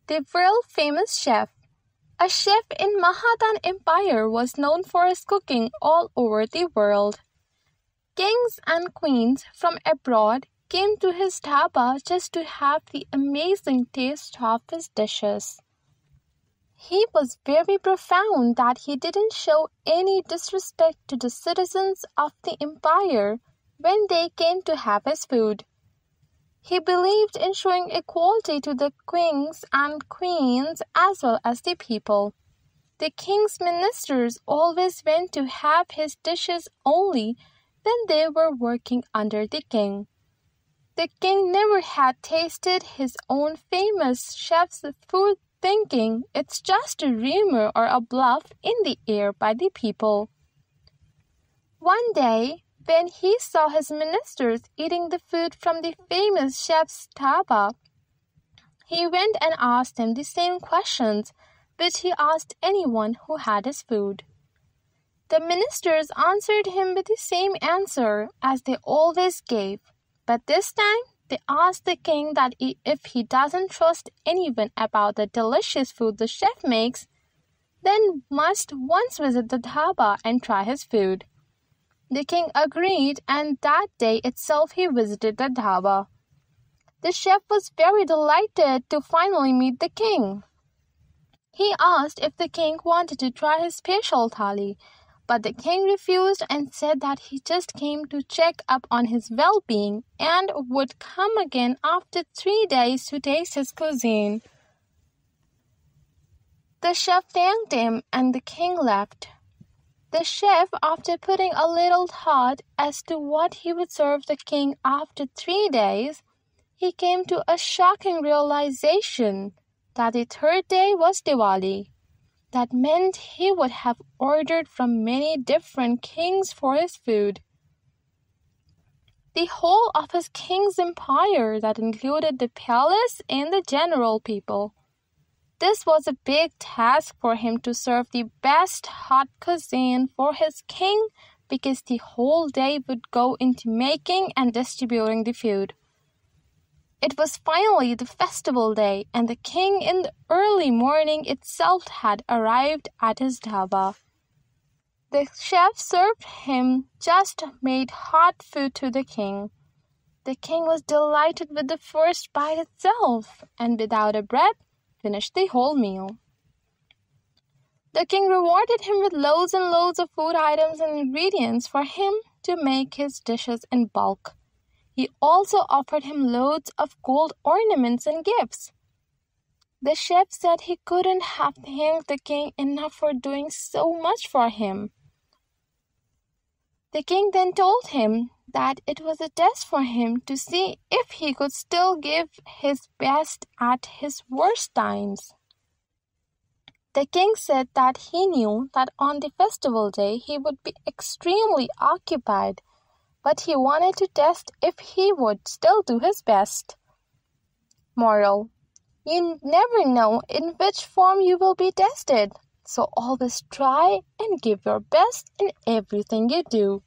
The world-famous chef. A chef in Mahadan Empire was known for his cooking all over the world. Kings and queens from abroad came to his dhaba just to have the amazing taste of his dishes. He was very profound that he didn't show any disrespect to the citizens of the empire when they came to have his food. He believed in showing equality to the kings and queens as well as the people. The king's ministers always went to have his dishes only when they were working under the king. The king never had tasted his own famous chef's food, thinking it's just a rumor or a bluff in the air by the people. One day, when he saw his ministers eating the food from the famous chef's dhaba, he went and asked them the same questions which he asked anyone who had his food. The ministers answered him with the same answer as they always gave, but this time they asked the king that if he doesn't trust anyone about the delicious food the chef makes, then must once visit the dhaba and try his food. The king agreed, and that day itself he visited the dhaba. The chef was very delighted to finally meet the king. He asked if the king wanted to try his special thali, but the king refused and said that he just came to check up on his well-being and would come again after 3 days to taste his cuisine. The chef thanked him and the king left. The chef, after putting a little thought as to what he would serve the king after 3 days, he came to a shocking realization that the third day was Diwali. That meant he would have ordered from many different kings for his food. The whole of his king's empire that included the palace and the general people. This was a big task for him to serve the best hot cuisine for his king because the whole day would go into making and distributing the food. It was finally the festival day, and the king in the early morning itself had arrived at his dhaba. The chef served him just made hot food to the king. The king was delighted with the first bite itself, and without a breath, finished the whole meal. The king rewarded him with loads and loads of food items and ingredients for him to make his dishes in bulk. He also offered him loads of gold ornaments and gifts. The chef said he couldn't have thanked the king enough for doing so much for him. The king then told him that it was a test for him to see if he could still give his best at his worst times. The king said that he knew that on the festival day he would be extremely occupied, but he wanted to test if he would still do his best. Moral: you never know in which form you will be tested, so always try and give your best in everything you do.